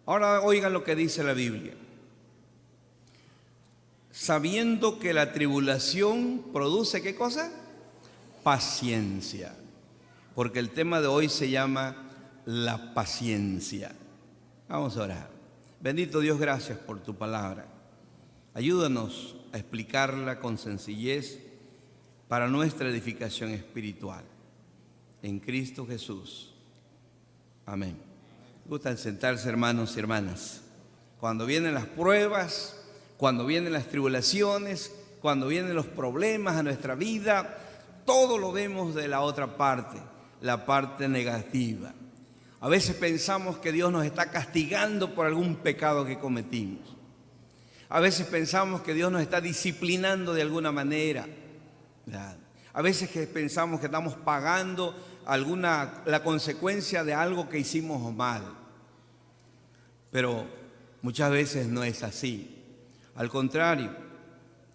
Ahora oigan lo que dice la Biblia. Sabiendo que la tribulación produce, ¿qué cosa? Paciencia. Porque el tema de hoy se llama la paciencia. Vamos a orar. Bendito Dios, gracias por tu palabra. Ayúdanos a explicarla con sencillez para nuestra edificación espiritual. En Cristo Jesús. Amén. Gustan sentarse, hermanos y hermanas. Cuando vienen las pruebas, cuando vienen las tribulaciones, cuando vienen los problemas a nuestra vida, todo lo vemos de la otra parte, la parte negativa. A veces pensamos que Dios nos está castigando por algún pecado que cometimos. A veces pensamos que Dios nos está disciplinando de alguna manera. A veces pensamos que estamos pagando la consecuencia de algo que hicimos mal. Pero muchas veces no es así. Al contrario,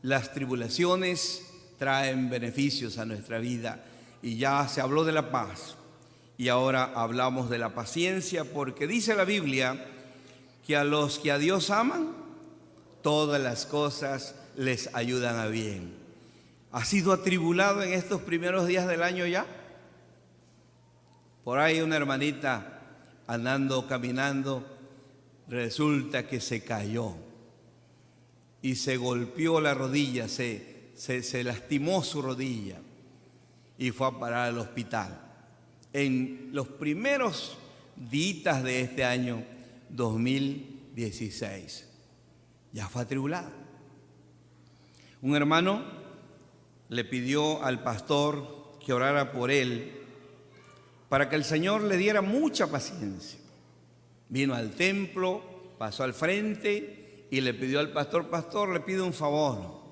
las tribulaciones traen beneficios a nuestra vida. Y ya se habló de la paz. Y ahora hablamos de la paciencia, porque dice la Biblia que a los que a Dios aman, todas las cosas les ayudan a bien. ¿Has sido atribulado en estos primeros días del año ya? Por ahí una hermanita andando, caminando, resulta que se cayó y se golpeó la rodilla, se lastimó su rodilla y fue a parar al hospital. En los primeros días de este año 2016, ya fue atribulado. Un hermano le pidió al pastor que orara por él para que el Señor le diera mucha paciencia. Vino al templo, pasó al frente y le pidió al pastor: pastor, le pido un favor,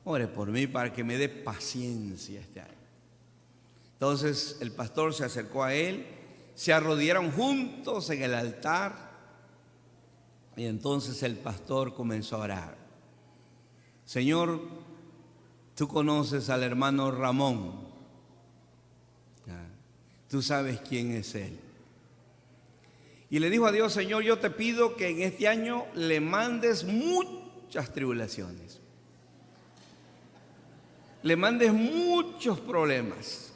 ore por mí para que me dé paciencia este año. Entonces el pastor se acercó a él, se arrodillaron juntos en el altar y entonces el pastor comenzó a orar. Señor, tú conoces al hermano Ramón, tú sabes quién es él. Y le dijo a Dios: Señor, yo te pido que en este año le mandes muchas tribulaciones, le mandes muchos problemas,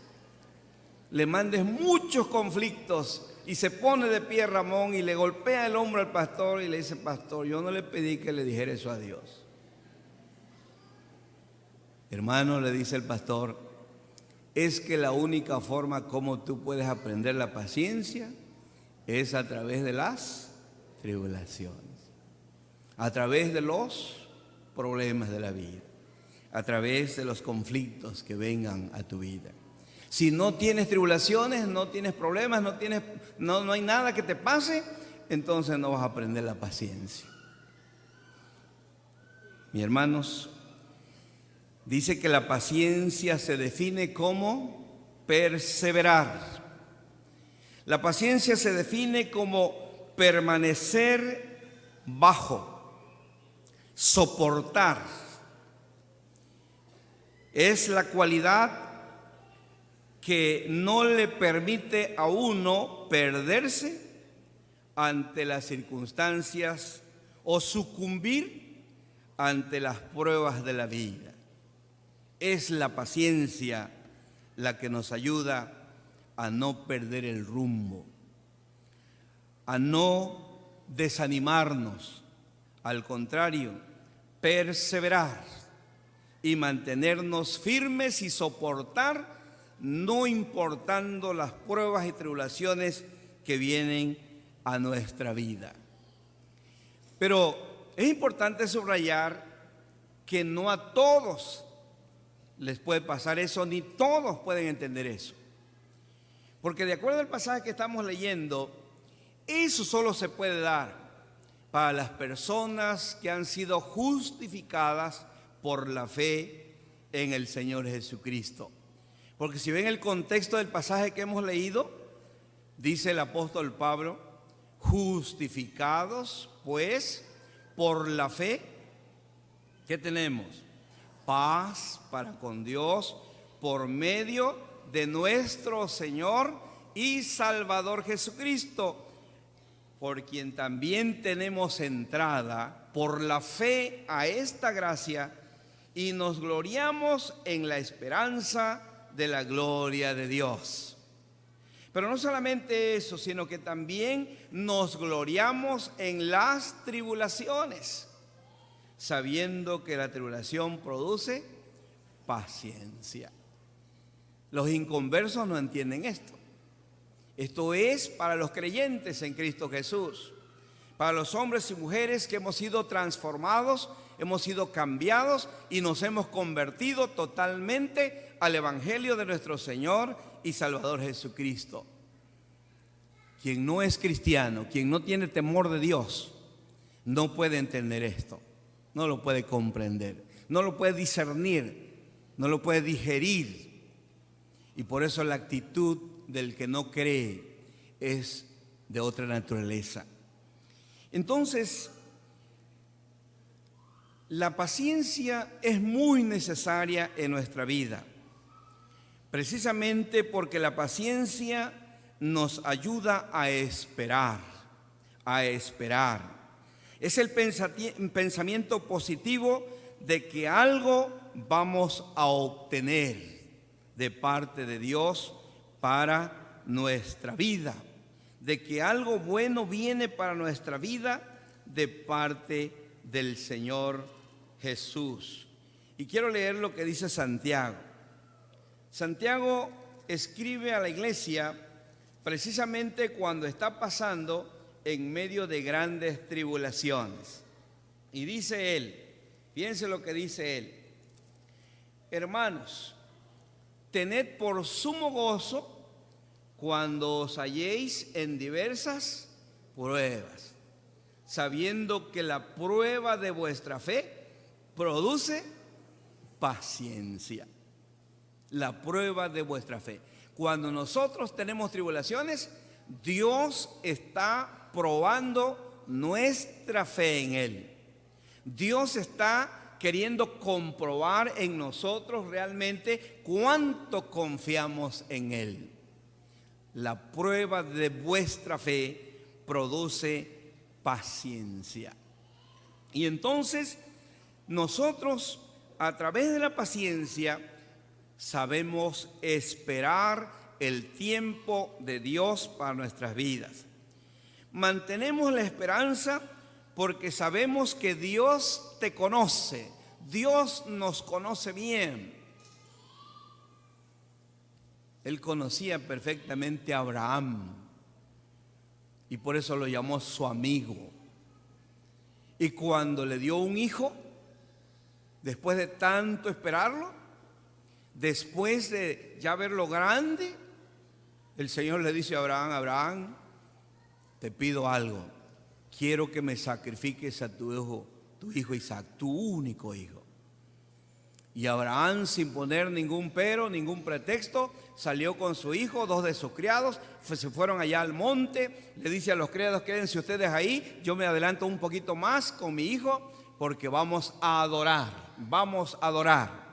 le mandes muchos conflictos. Y se pone de pie Ramón y le golpea el hombro al pastor y le dice: pastor, yo no le pedí que le dijera eso a Dios. Hermano, le dice el pastor, es que la única forma como tú puedes aprender la paciencia es a través de las tribulaciones, a través de los problemas de la vida, a través de los conflictos que vengan a tu vida. Si no tienes tribulaciones, no tienes problemas, no hay nada que te pase, entonces no vas a aprender la paciencia. Mis hermanos, dice que la paciencia se define como perseverar. La paciencia se define como permanecer bajo, soportar. Es la cualidad que no le permite a uno perderse ante las circunstancias o sucumbir ante las pruebas de la vida. Es la paciencia la que nos ayuda a no perder el rumbo, a no desanimarnos, al contrario, perseverar y mantenernos firmes y soportar, no importando las pruebas y tribulaciones que vienen a nuestra vida. Pero es importante subrayar que no a todos les puede pasar eso, ni todos pueden entender eso. Porque de acuerdo al pasaje que estamos leyendo, eso solo se puede dar para las personas que han sido justificadas por la fe en el Señor Jesucristo. Porque si ven el contexto del pasaje que hemos leído, dice el apóstol Pablo: justificados pues por la fe, ¿qué tenemos? Paz para con Dios por medio de nuestro Señor y Salvador Jesucristo. por quien también tenemos entrada por la fe a esta gracia y nos gloriamos en la esperanza de la gloria de Dios. Pero no solamente eso, sino que también nos gloriamos en las tribulaciones, sabiendo que la tribulación produce paciencia. Los inconversos no entienden esto. Esto es para los creyentes en Cristo Jesús, para los hombres y mujeres que hemos sido transformados, hemos sido cambiados y nos hemos convertido totalmente al Evangelio de nuestro Señor y Salvador Jesucristo. Quien no es cristiano, quien no tiene temor de Dios, no puede entender esto, no lo puede comprender, no lo puede discernir, no lo puede digerir. Y por eso la actitud del que no cree es de otra naturaleza. Entonces, la paciencia es muy necesaria en nuestra vida, precisamente porque la paciencia nos ayuda a esperar, a esperar. Es el pensamiento positivo de que algo vamos a obtener de parte de Dios para nuestra vida, de que algo bueno viene para nuestra vida de parte del Señor Jesús. Y quiero leer lo que dice Santiago. Santiago escribe a la iglesia precisamente cuando está pasando en medio de grandes tribulaciones. Y dice él, fíjense lo que dice él: hermanos, tened por sumo gozo cuando os halléis en diversas pruebas, sabiendo que la prueba de vuestra fe produce paciencia. La prueba de vuestra fe. Cuando nosotros tenemos tribulaciones, Dios está probando nuestra fe en Él. Dios está queriendo comprobar en nosotros realmente cuánto confiamos en Él. La prueba de vuestra fe produce paciencia. Y entonces nosotros, a través de la paciencia, sabemos esperar el tiempo de Dios para nuestras vidas. Mantenemos la esperanza porque sabemos que Dios te conoce. Dios nos conoce bien. Él conocía perfectamente a Abraham y por eso lo llamó su amigo. Y cuando le dio un hijo, después de tanto esperarlo, después de ya verlo grande, el Señor le dice a Abraham: Abraham, te pido algo, quiero que me sacrifiques a tu hijo Isaac, tu único hijo. Y Abraham, sin poner ningún pero, ningún pretexto, salió con su hijo, 2 de sus criados, se fueron allá al monte. Le dice a los criados: quédense ustedes ahí, yo me adelanto un poquito más con mi hijo, porque vamos a adorar, vamos a adorar.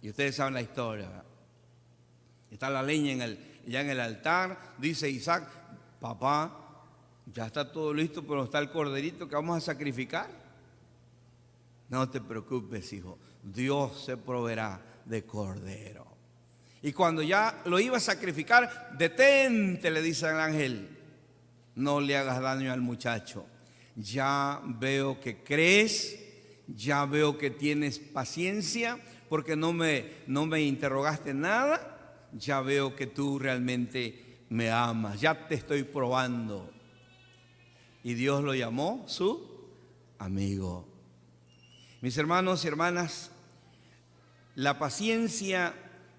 Y ustedes saben la historia, ¿verdad? Está la leña ya en el altar. Dice Isaac: papá, ya está todo listo, pero está el corderito que vamos a sacrificar. No te preocupes, hijo, Dios se proveerá de cordero. Y cuando ya lo iba a sacrificar: detente, le dice el ángel, no le hagas daño al muchacho. Ya veo que crees, ya veo que tienes paciencia, porque no me interrogaste nada. Ya veo que tú realmente me amas, ya te estoy probando. Y Dios lo llamó su amigo. Mis hermanos y hermanas, la paciencia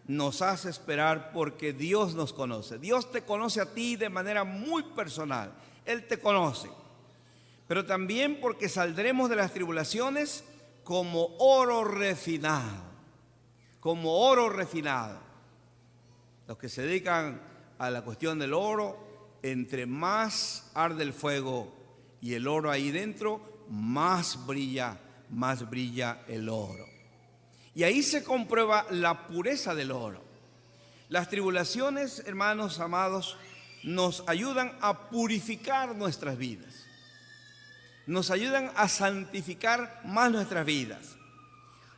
nos hace esperar porque Dios nos conoce. Dios te conoce a ti de manera muy personal. Él te conoce. Pero también porque saldremos de las tribulaciones como oro refinado. Como oro refinado. Los que se dedican a la cuestión del oro, entre más arde el fuego y el oro ahí dentro, más brilla el oro. Y ahí se comprueba la pureza del oro. Las tribulaciones, hermanos amados, nos ayudan a purificar nuestras vidas, nos ayudan a santificar más nuestras vidas.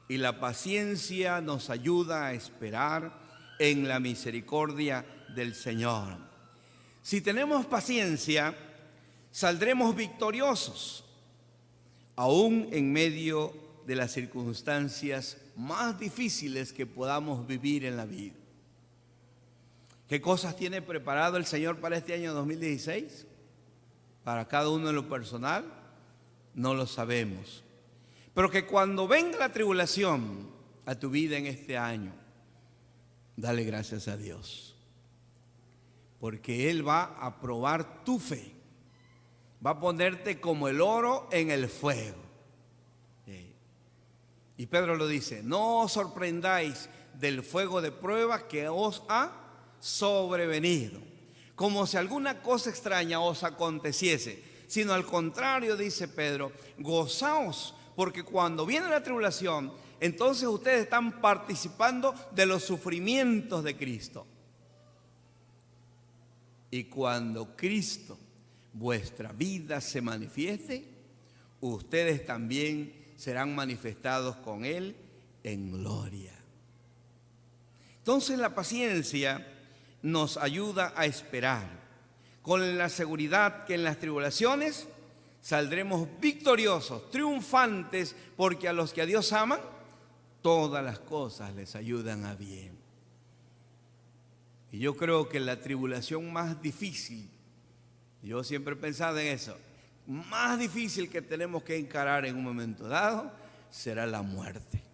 Y la paciencia nos ayuda a esperar en la misericordia del Señor. Si tenemos paciencia, saldremos victoriosos, aún en medio de las circunstancias más difíciles que podamos vivir en la vida. ¿Qué cosas tiene preparado el Señor para este año 2016? Para cada uno en lo personal, no lo sabemos. Pero que cuando venga la tribulación a tu vida en este año, dale gracias a Dios. Porque Él va a probar tu fe. Va a ponerte como el oro en el fuego. Y Pedro lo dice: no os sorprendáis del fuego de prueba que os ha sobrevenido, como si alguna cosa extraña os aconteciese, sino al contrario, dice Pedro, gozaos, porque cuando viene la tribulación, entonces ustedes están participando de los sufrimientos de Cristo. Y cuando Cristo, vuestra vida, se manifieste, ustedes también serán manifestados con Él en gloria. Entonces la paciencia nos ayuda a esperar, con la seguridad que en las tribulaciones saldremos victoriosos, triunfantes, porque a los que a Dios aman, todas las cosas les ayudan a bien. Y yo creo que la tribulación más difícil, yo siempre he pensado en eso, más difícil que tenemos que encarar en un momento dado, será la muerte.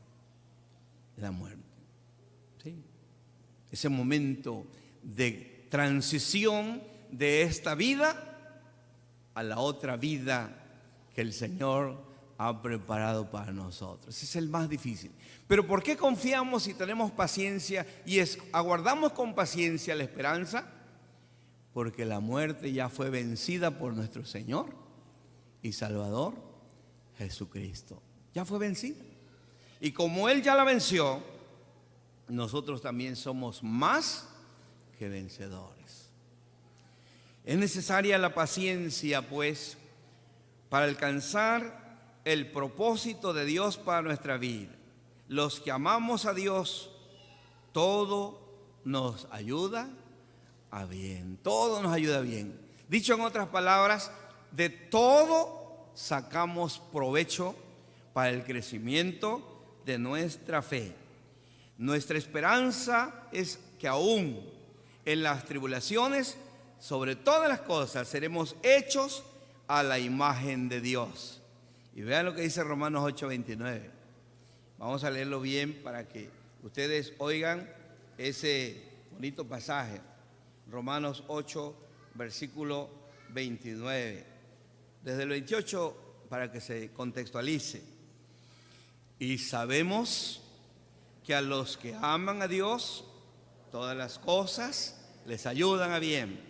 La muerte. ¿Sí? Ese momento de transición de esta vida a la otra vida que el Señor ha preparado para nosotros. Ese es el más difícil. Pero ¿por qué confiamos y tenemos paciencia y aguardamos con paciencia la esperanza? Porque la muerte ya fue vencida por nuestro Señor y Salvador Jesucristo. Ya fue vencida. Y como Él ya la venció, nosotros también somos más que vencedores. Es necesaria la paciencia, pues, para alcanzar el propósito de Dios para nuestra vida. Los que amamos a Dios, todo nos ayuda a bien. Todo nos ayuda bien. Dicho en otras palabras, de todo sacamos provecho para el crecimiento de nuestra fe. Nuestra esperanza es que aún en las tribulaciones, sobre todas las cosas, seremos hechos a la imagen de Dios. Y vean lo que dice Romanos 8:29. Vamos a leerlo bien para que ustedes oigan ese bonito pasaje. Romanos 8, versículo 29. Desde el 28, para que se contextualice. Y sabemos que a los que aman a Dios, todas las cosas les ayudan a bien.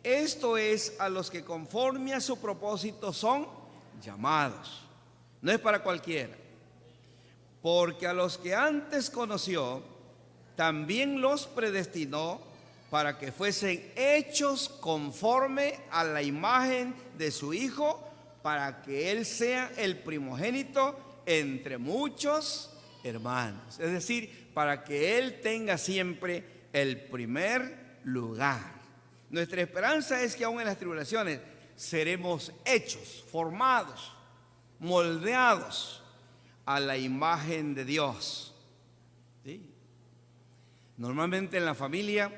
Esto es, a los que conforme a su propósito son llamados. No es para cualquiera. Porque a los que antes conoció, también los predestinó para que fuesen hechos conforme a la imagen de su Hijo, para que Él sea el primogénito entre muchos hermanos. Es decir, para que Él tenga siempre el primer lugar. Nuestra esperanza es que aún en las tribulaciones seremos hechos, formados, moldeados a la imagen de Dios. ¿Sí? Normalmente en la familia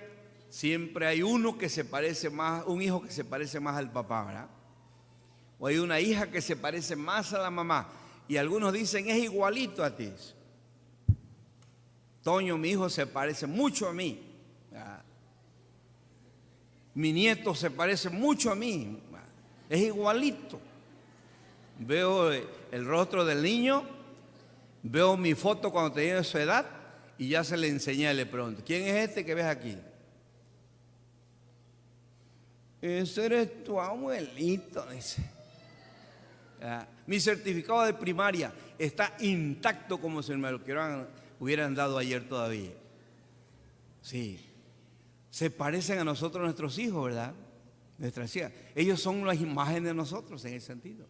siempre hay uno que se parece más, un hijo que se parece más al papá, ¿verdad? O hay una hija que se parece más a la mamá. Y algunos dicen, es igualito a ti. Toño, mi hijo, se parece mucho a mí. ¿Verdad? Mi nieto se parece mucho a mí. Es igualito. Veo el rostro del niño, veo mi foto cuando tenía su edad y ya se le enseñé, le pregunto, ¿quién es este que ves aquí? Ese eres tu abuelito, dice. Mi certificado de primaria está intacto como si me lo hubieran dado ayer todavía. Sí. Se parecen a nosotros nuestros hijos, ¿verdad? Nuestras hijas. Ellos son las imágenes de nosotros en ese sentido.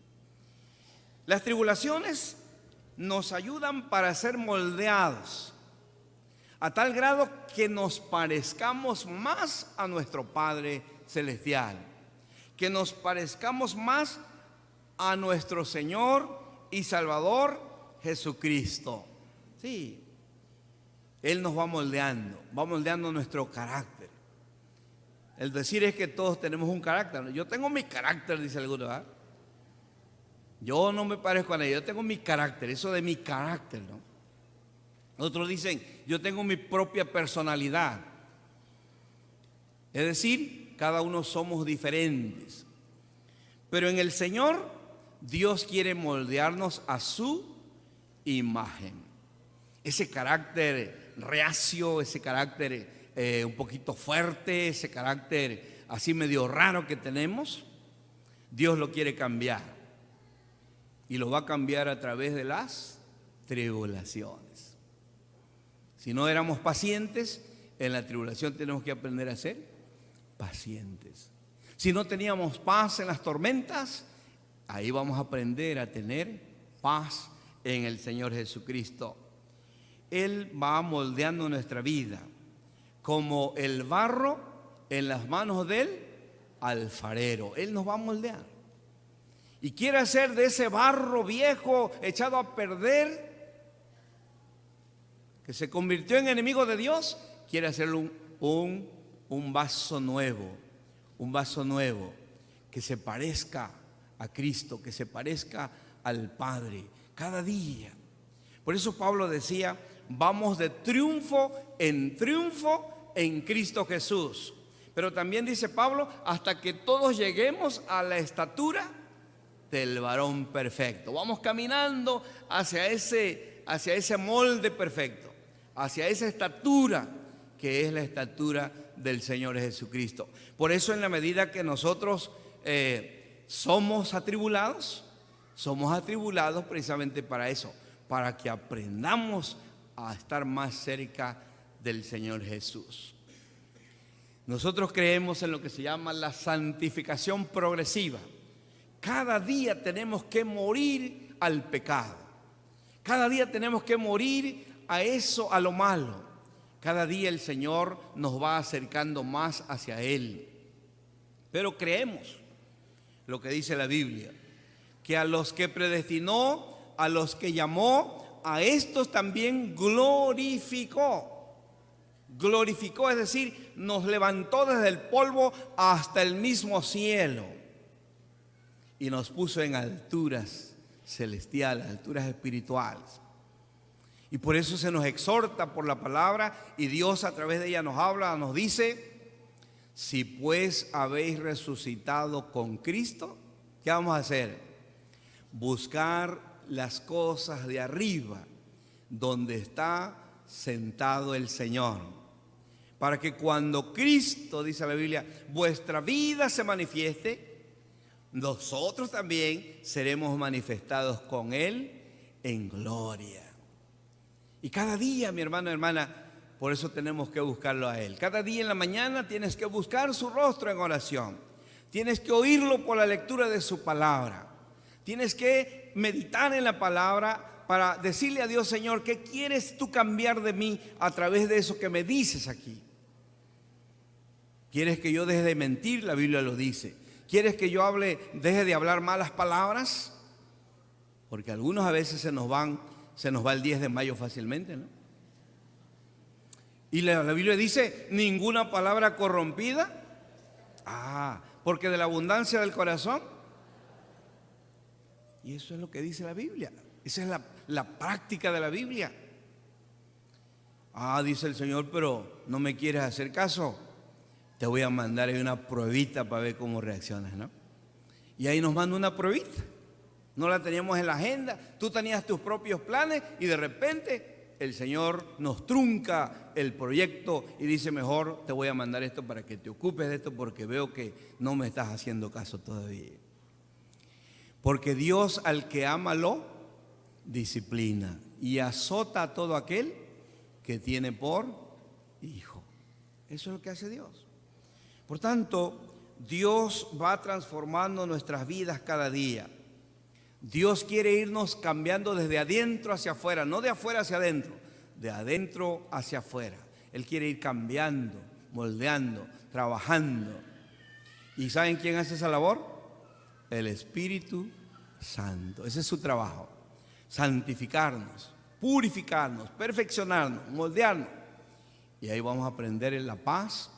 Las tribulaciones nos ayudan para ser moldeados a tal grado que nos parezcamos más a nuestro Padre Celestial, que nos parezcamos más a nuestro Señor y Salvador Jesucristo. Sí, Él nos va moldeando nuestro carácter. El decir es que todos tenemos un carácter. Yo tengo mi carácter, dice alguno, ¿verdad? Yo no me parezco a nadie, yo tengo mi carácter, eso de mi carácter, ¿no? Otros dicen, yo tengo mi propia personalidad. Es decir, cada uno somos diferentes. Pero en el Señor, Dios quiere moldearnos a su imagen. Ese carácter reacio, ese carácter un poquito fuerte, ese carácter así medio raro que tenemos, Dios lo quiere cambiar. Y lo va a cambiar a través de las tribulaciones. Si no éramos pacientes, en la tribulación tenemos que aprender a ser pacientes. Si no teníamos paz en las tormentas, ahí vamos a aprender a tener paz en el Señor Jesucristo. Él va moldeando nuestra vida como el barro en las manos del alfarero. Él nos va a moldear. Y quiere hacer de ese barro viejo echado a perder, que se convirtió en enemigo de Dios, quiere hacerle un vaso nuevo, que se parezca a Cristo, que se parezca al Padre, cada día. Por eso Pablo decía, vamos de triunfo en Cristo Jesús. Pero también dice Pablo, hasta que todos lleguemos a la estatura del varón perfecto. Vamos caminando hacia ese molde perfecto, hacia esa estatura que es la estatura del Señor Jesucristo. Por eso, en la medida que nosotros somos atribulados precisamente para eso, para que aprendamos a estar más cerca del Señor Jesús. Nosotros creemos en lo que se llama la santificación progresiva. Cada día tenemos que morir al pecado. Cada día tenemos que morir a eso, a lo malo. Cada día el Señor nos va acercando más hacia Él. Pero creemos lo que dice la Biblia, que a los que predestinó, a los que llamó, a estos también glorificó. Glorificó, es decir, nos levantó desde el polvo hasta el mismo cielo y nos puso en alturas celestiales, alturas espirituales. Y por eso se nos exhorta por la palabra, y Dios a través de ella nos habla, nos dice: si pues habéis resucitado con Cristo, ¿qué vamos a hacer? Buscar las cosas de arriba, donde está sentado el Señor, para que cuando Cristo, dice la Biblia, vuestra vida se manifieste, nosotros también seremos manifestados con Él en gloria. Y cada día, mi hermano, hermana, por eso tenemos que buscarlo a Él. Cada día en la mañana tienes que buscar su rostro en oración. Tienes que oírlo por la lectura de su palabra. Tienes que meditar en la palabra para decirle a Dios: Señor, ¿qué quieres tú cambiar de mí a través de eso que me dices aquí? ¿Quieres que yo deje de mentir? La Biblia lo dice. ¿Quieres que yo deje de hablar malas palabras? Porque algunos a veces se nos va el 10 de mayo fácilmente, ¿no? Y la Biblia dice: ninguna palabra corrompida. Porque de la abundancia del corazón. Y eso es lo que dice la Biblia. Esa es la práctica de la Biblia. Dice el Señor, pero no me quieres hacer caso. Te voy a mandar ahí una pruebita para ver cómo reaccionas, ¿no? Y ahí nos manda una pruebita. No la teníamos en la agenda. Tú tenías tus propios planes y de repente el Señor nos trunca el proyecto y dice: mejor te voy a mandar esto para que te ocupes de esto, porque veo que no me estás haciendo caso todavía. Porque Dios al que ama lo disciplina y azota a todo aquel que tiene por hijo. Eso es lo que hace Dios. Por tanto, Dios va transformando nuestras vidas cada día. Dios quiere irnos cambiando desde adentro hacia afuera, no de afuera hacia adentro, de adentro hacia afuera. Él quiere ir cambiando, moldeando, trabajando. ¿Y saben quién hace esa labor? El Espíritu Santo. Ese es su trabajo. Santificarnos, purificarnos, perfeccionarnos, moldearnos. Y ahí vamos a aprender la paz,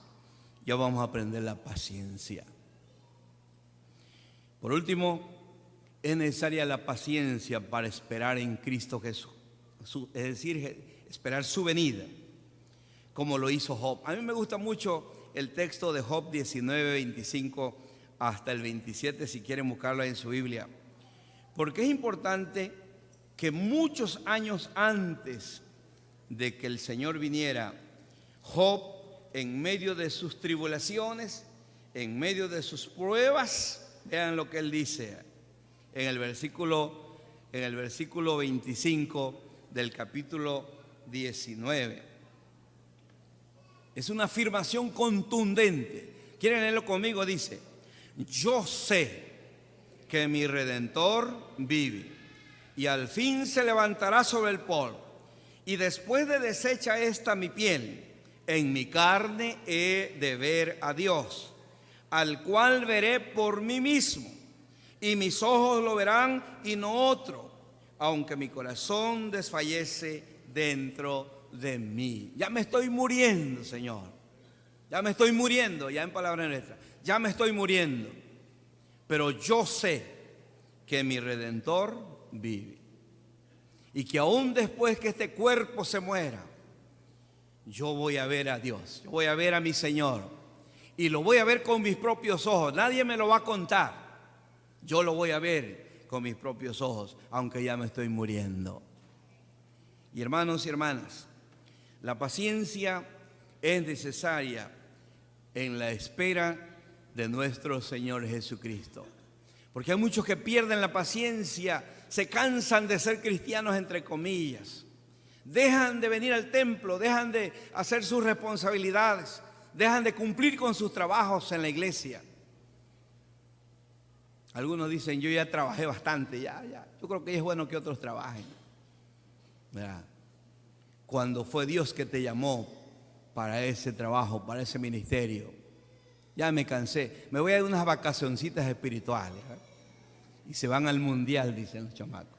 ya vamos a aprender la paciencia. Por último, es necesaria la paciencia para esperar en Cristo Jesús. Es decir, esperar su venida, como lo hizo Job. A mí me gusta mucho el texto de Job 19, 25 hasta el 27, si quieren buscarlo en su Biblia. Porque es importante que muchos años antes de que el Señor viniera, Job, en medio de sus tribulaciones, en medio de sus pruebas, vean lo que él dice en el versículo 25 del capítulo 19. Es una afirmación contundente. ¿Quieren leerlo conmigo? Dice: yo sé que mi Redentor vive y al fin se levantará sobre el polvo, y después de deshecha esta mi piel, en mi carne he de ver a Dios, al cual veré por mí mismo, y mis ojos lo verán y no otro, aunque mi corazón desfallece dentro de mí. Ya me estoy muriendo, Señor. Ya me estoy muriendo, ya en palabras nuestras. Ya me estoy muriendo. Pero yo sé que mi Redentor vive. Y que aún después que este cuerpo se muera, yo voy a ver a Dios. Yo voy a ver a mi Señor. Y lo voy a ver con mis propios ojos. Nadie me lo va a contar. Yo lo voy a ver con mis propios ojos, aunque ya me estoy muriendo. Y hermanos y hermanas, la paciencia es necesaria en la espera de nuestro Señor Jesucristo. Porque hay muchos que pierden la paciencia, se cansan de ser cristianos entre comillas. Dejan de venir al templo, dejan de hacer sus responsabilidades, dejan de cumplir con sus trabajos en la iglesia. Algunos dicen: yo ya trabajé bastante, ya. Yo creo que es bueno que otros trabajen. ¿Verdad? Cuando fue Dios que te llamó para ese trabajo, para ese ministerio. Ya me cansé, me voy a dar unas vacacioncitas espirituales, ¿verdad? Y se van al mundial, dicen los chamacos.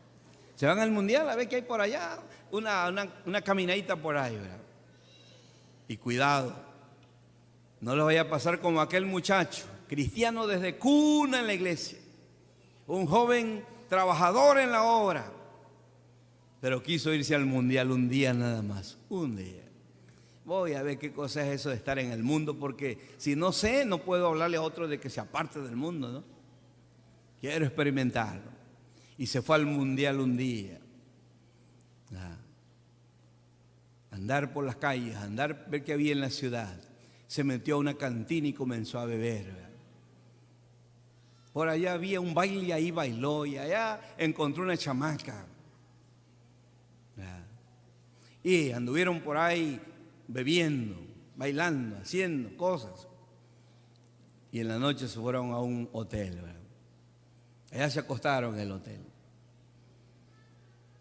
Se van al mundial a ver qué hay por allá, una caminadita por ahí, ¿verdad? Y cuidado, no les vaya a pasar como aquel muchacho, cristiano desde cuna en la iglesia, un joven trabajador en la obra, pero quiso irse al mundial un día nada más, un día. Voy a ver qué cosa es eso de estar en el mundo, porque si no sé, no puedo hablarle a otro de que se aparte del mundo, ¿no? Quiero experimentarlo. Y se fue al mundial un día. Andar por las calles, ver qué había en la ciudad. Se metió a una cantina y comenzó a beber, ¿verdad? Por allá había un baile y ahí bailó, y allá encontró una chamaca. Y anduvieron por ahí bebiendo, bailando, haciendo cosas. Y en la noche se fueron a un hotel, ¿verdad? Allá se acostaron en el hotel.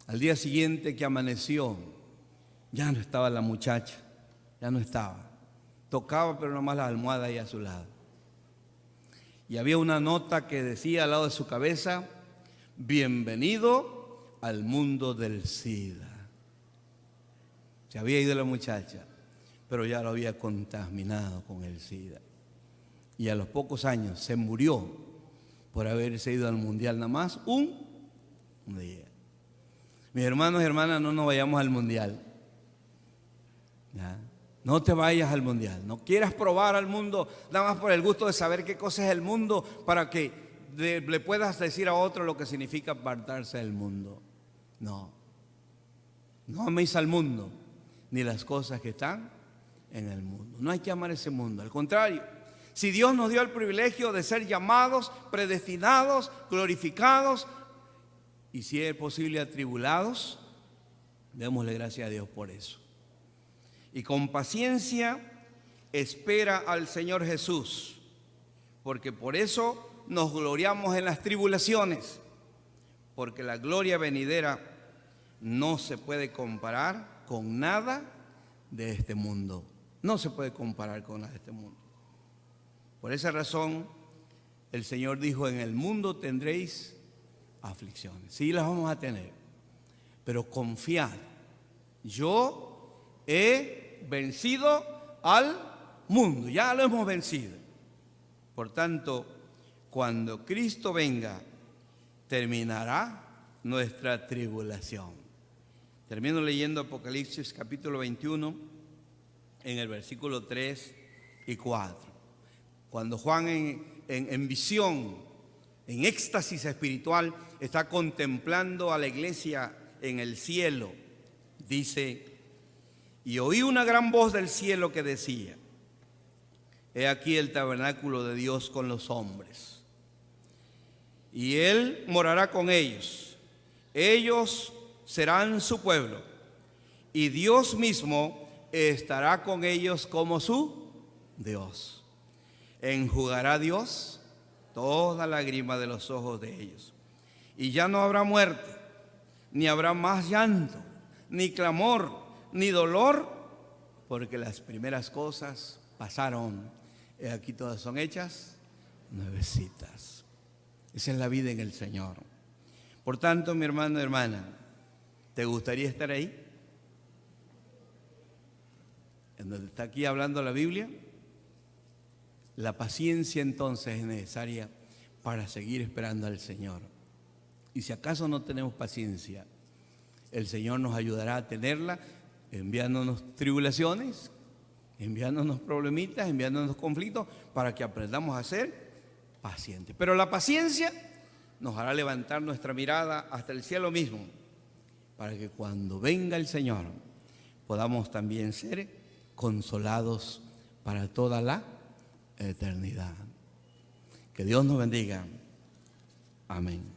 Al día siguiente que amaneció, ya no estaba la muchacha, ya no estaba. Tocaba pero nomás la almohada ahí a su lado. Y había una nota que decía al lado de su cabeza: bienvenido al mundo del SIDA. Se había ido la muchacha, pero ya lo había contaminado con el SIDA. Y a los pocos años se murió por haberse ido al mundial nada más un día. Mis hermanos y hermanas, no nos vayamos al mundial. ¿Ya? No te vayas al mundial. No quieras probar al mundo nada más por el gusto de saber qué cosa es el mundo, para que le puedas decir a otro lo que significa apartarse del mundo. No améis al mundo ni las cosas que están en el mundo. No hay que amar ese mundo. Al contrario, si Dios nos dio el privilegio de ser llamados, predestinados, glorificados y si es posible atribulados, démosle gracias a Dios por eso. Y con paciencia espera al Señor Jesús, porque por eso nos gloriamos en las tribulaciones, porque la gloria venidera no se puede comparar con nada de este mundo. No se puede comparar con nada de este mundo. Por esa razón, el Señor dijo, en el mundo tendréis aflicciones. Sí, las vamos a tener, pero confiad. Yo he vencido al mundo, ya lo hemos vencido. Por tanto, cuando Cristo venga, terminará nuestra tribulación. Termino leyendo Apocalipsis capítulo 21 en el versículo 3 y 4. Cuando Juan en visión, en éxtasis espiritual, está contemplando a la iglesia en el cielo, dice: y oí una gran voz del cielo que decía: he aquí el tabernáculo de Dios con los hombres, y Él morará con ellos. Ellos serán su pueblo, y Dios mismo estará con ellos como su Dios. Enjugará Dios toda lágrima de los ojos de ellos, y ya no habrá muerte, ni habrá más llanto, ni clamor, ni dolor, porque las primeras cosas pasaron. He aquí todas son hechas nuevecitas. Esa es la vida en el Señor. Por tanto, mi hermano y hermana, ¿te gustaría estar ahí? En donde está aquí hablando la Biblia. La paciencia entonces es necesaria para seguir esperando al Señor. Y si acaso no tenemos paciencia, el Señor nos ayudará a tenerla enviándonos tribulaciones, enviándonos problemitas, enviándonos conflictos, para que aprendamos a ser pacientes. Pero la paciencia nos hará levantar nuestra mirada hasta el cielo mismo, para que cuando venga el Señor podamos también ser consolados para toda la eternidad. Que Dios nos bendiga. Amén.